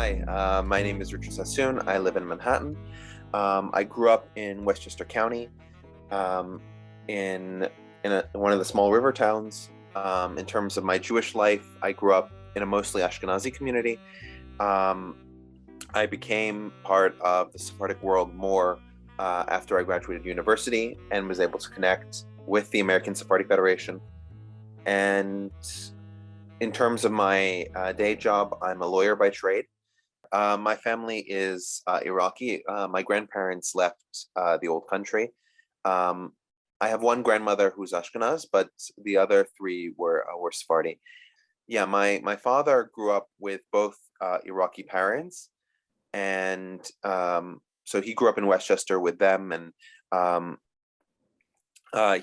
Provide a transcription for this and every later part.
Hi, my name is Richard Sassoon. I live in Manhattan. I grew up in Westchester County, um, in one of the small river towns. In terms of my Jewish life, I grew up in a mostly Ashkenazi community. Um, I became part of the Sephardic world more after I graduated university and was able to connect with the American Sephardic Federation. And in terms of my day job, I'm a lawyer by trade. My family is Iraqi. My grandparents left the old country. Um, I have one grandmother who's Ashkenaz, but the other three were Sephardi. Yeah, my father grew up with both Iraqi parents, and so he grew up in Westchester with them, and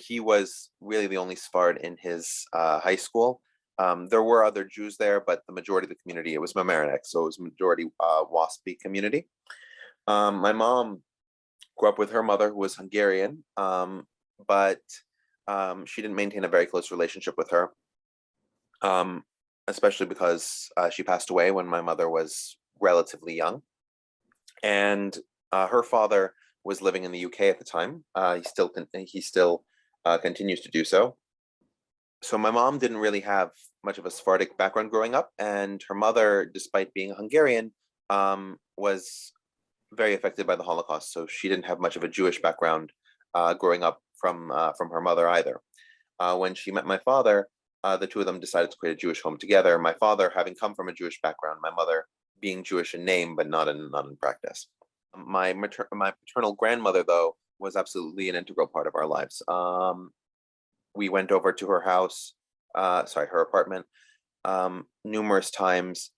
he was really the only Sfard in his high school. There were other Jews there, but the majority of the community, it was Mamaroneck, so it was majority WASPy community. My mom grew up with her mother, who was Hungarian, but she didn't maintain a very close relationship with her, especially because she passed away when my mother was relatively young. And her father was living in the UK at the time. He still continues to do so. So my mom didn't really have much of a Sephardic background growing up, and her mother, despite being Hungarian, was very affected by the Holocaust. So she didn't have much of a Jewish background growing up from her mother either. When she met my father, the two of them decided to create a Jewish home together. My father having come from a Jewish background, my mother being Jewish in name but not in practice. My paternal grandmother, though, was absolutely an integral part of our lives. We went over to her house, her apartment, numerous times,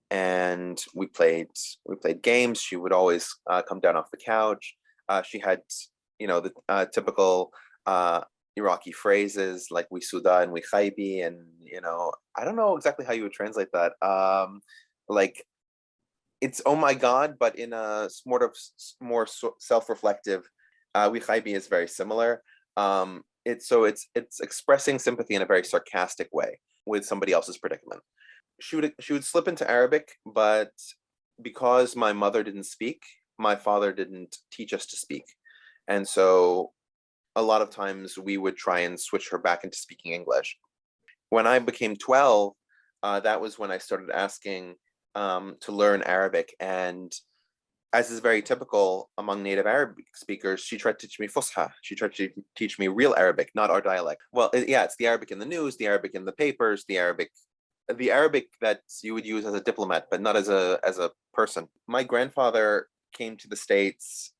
and we played games. She would always come down off the couch. She had, the typical Iraqi phrases like "we suda" and "we khaybi," and I don't know exactly how you would translate that. Like it's "oh my God," but in a sort of more self-reflective. "We khaybi" is very similar. It's expressing sympathy in a very sarcastic way with somebody else's predicament. She would slip into Arabic, but because my mother didn't speak, my father didn't teach us to speak, and so a lot of times we would try and switch her back into speaking English. When I became 12, that was when I started asking to learn Arabic, and as is very typical among native Arabic speakers, she tried to teach me Fusha. She tried to teach me real Arabic, not our dialect. Well, it's the Arabic in the news, the Arabic in the papers, the Arabic that you would use as a diplomat, but not as a person. My grandfather came to the States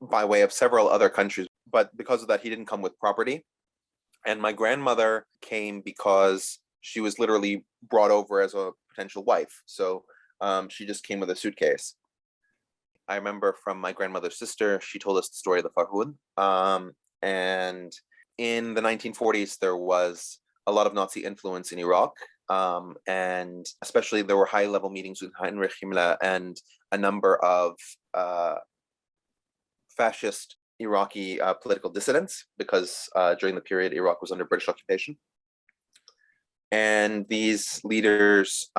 by way of several other countries, but because of that, he didn't come with property. And my grandmother came because she was literally brought over as a potential wife. So she just came with a suitcase. I remember from my grandmother's sister, she told us the story of the Farhud. And in the 1940s, there was a lot of Nazi influence in Iraq. And especially there were high-level meetings with Heinrich Himmler and a number of fascist Iraqi political dissidents, because during the period, Iraq was under British occupation. And these leaders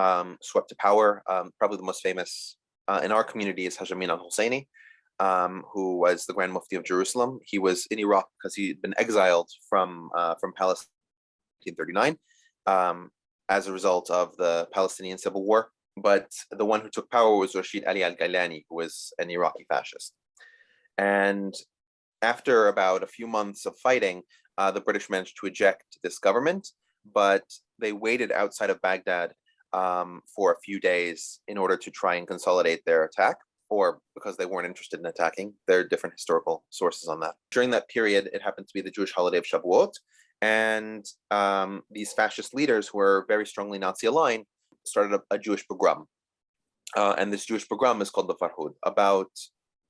swept to power. Probably the most famous in our community is Hajj Amin al-Husseini, who was the Grand Mufti of Jerusalem. He was in Iraq because he'd been exiled from Palestine in 1939 as a result of the Palestinian Civil War. But the one who took power was Rashid Ali al-Gailani, who was an Iraqi fascist. And after about a few months of fighting, the British managed to eject this government, but they waited outside of Baghdad for a few days in order to try and consolidate their attack, or because they weren't interested in attacking. There are different historical sources on that. During that period, it happened to be the Jewish holiday of Shavuot, and these fascist leaders who were very strongly Nazi aligned started a Jewish pogrom. And this Jewish pogrom is called the Farhud. About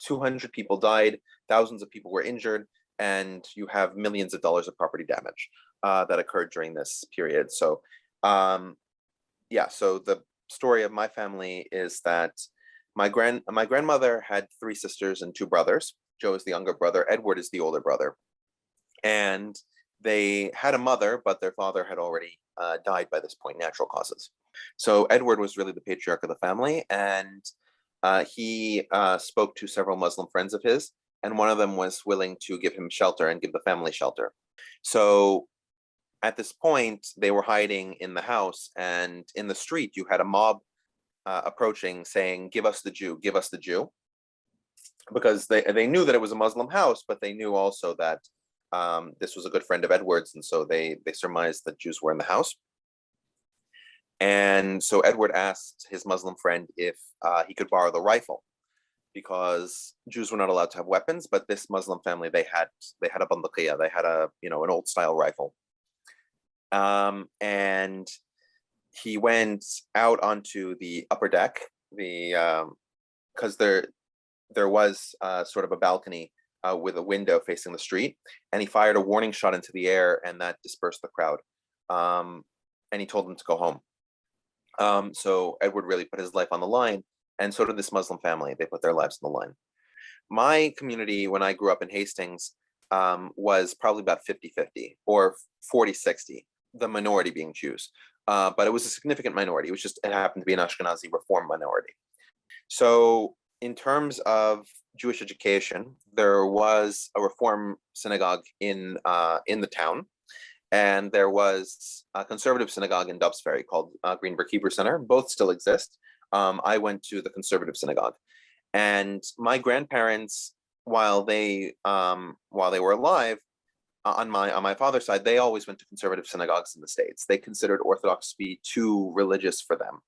200 people died, thousands of people were injured, and you have millions of dollars of property damage that occurred during this period. So so the story of my family is that my grandmother had 3 sisters and 2 brothers. Joe is the younger brother. Edward is the older brother. And They had a mother, but their father had already died by this point, natural causes. So Edward was really the patriarch of the family, and he spoke to several Muslim friends of his, and one of them was willing to give him shelter and give the family shelter. So at this point, they were hiding in the house, and in the street, you had a mob approaching, saying, "Give us the Jew, give us the Jew," because they knew that it was a Muslim house, but they knew also that this was a good friend of Edward's, and so they surmised that Jews were in the house. And so Edward asked his Muslim friend if he could borrow the rifle, because Jews were not allowed to have weapons, but this Muslim family, they had a bandaqiya, they had an old style rifle. And he went out onto the upper deck, because there was sort of a balcony with a window facing the street, and he fired a warning shot into the air, and that dispersed the crowd. And he told them to go home. So Edward really put his life on the line, and so did this Muslim family. They put their lives on the line. My community, when I grew up in Hastings, was probably about 50-50 or 40-60, the minority being Jews. But it was a significant minority. It happened to be an Ashkenazi Reform minority. So in terms of Jewish education, there was a Reform synagogue in the town, and there was a conservative synagogue in Dobbs Ferry called Greenberg Hebrew Center. Both still exist. I went to the conservative synagogue, and my grandparents, while they were alive, on my father's side, they always went to conservative synagogues in the States. They considered Orthodox to be too religious for them,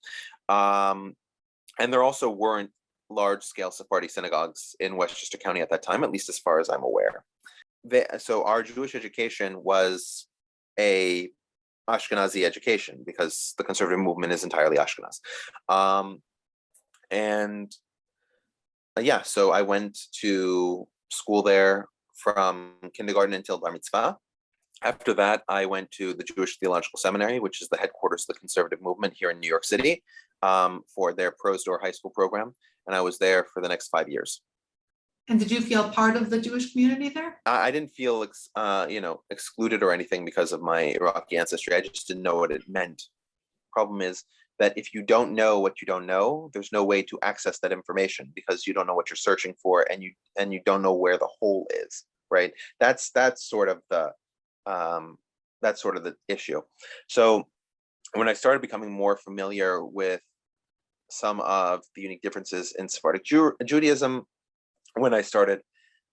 and there also weren't large-scale Sephardi synagogues in Westchester County at that time, at least as far as I'm aware. So our Jewish education was a Ashkenazi education, because the conservative movement is entirely Ashkenaz. So I went to school there from kindergarten until bar mitzvah. After that, I went to the Jewish Theological Seminary, which is the headquarters of the conservative movement here in New York City, for their Pros Door High School program. And I was there for the next 5 years. And did you feel part of the Jewish community there? I didn't feel excluded or anything because of my Iraqi ancestry. I just didn't know what it meant. Problem is that if you don't know what you don't know, there's no way to access that information, because you don't know what you're searching for, and you don't know where the hole is, right? That's sort of the issue. So when I started becoming more familiar with some of the unique differences in Sephardic Judaism, when I started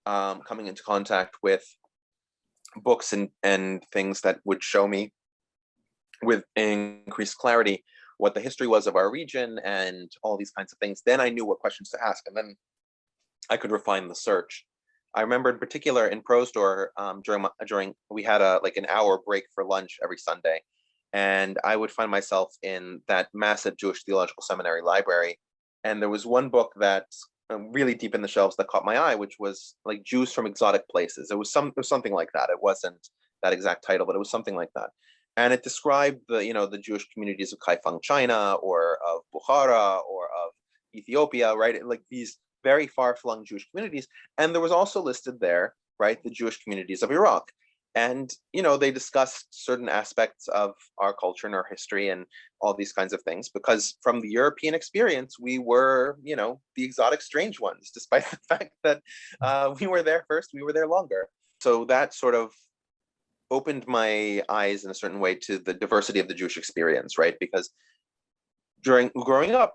coming into contact with books and things that would show me with increased clarity what the history was of our region and all these kinds of things, then I knew what questions to ask, and then I could refine the search. I remember in particular in Pros Door, during we had an hour break for lunch every Sunday, and I would find myself in that massive Jewish Theological Seminary library, and there was one book that really deep in the shelves that caught my eye, which was like Jews from Exotic Places. It was something like that. It wasn't that exact title, but it was something like that. And it described the Jewish communities of Kaifeng, China, or of Bukhara, or of Ethiopia, right? Like these very far-flung Jewish communities. And there was also listed there, right, the Jewish communities of Iraq. And, they discussed certain aspects of our culture and our history and all these kinds of things, because from the European experience, we were, the exotic strange ones, despite the fact that we were there first, we were there longer. So that sort of opened my eyes in a certain way to the diversity of the Jewish experience, right? Because growing up,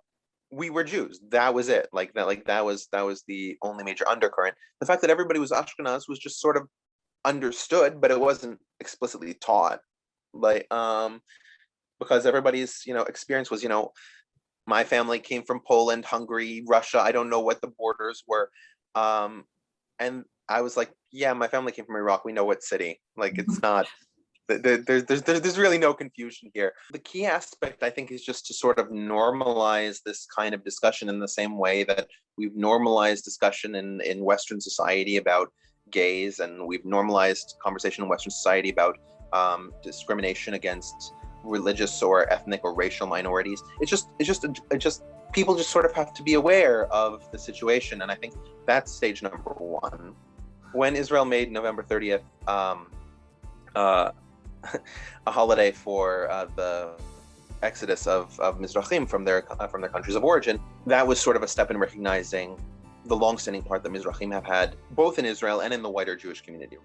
we were Jews. That was it. That was the only major undercurrent. The fact that everybody was Ashkenaz was just sort of understood, but it wasn't explicitly taught, because everybody's experience was, my family came from Poland, Hungary, Russia. I don't know what the borders were, and I was like, yeah, my family came from Iraq. We know what city. It's not. There's really no confusion here. The key aspect, I think, is just to sort of normalize this kind of discussion in the same way that we've normalized discussion in Western society about gays, and we've normalized conversation in Western society about discrimination against religious or ethnic or racial minorities. It's just people just sort of have to be aware of the situation, and I think that's stage number one. When Israel made November 30th a holiday for the exodus of Mizrahim from their countries of origin. That was sort of a step in recognizing the longstanding part that Mizrahim have had both in Israel and in the wider Jewish community.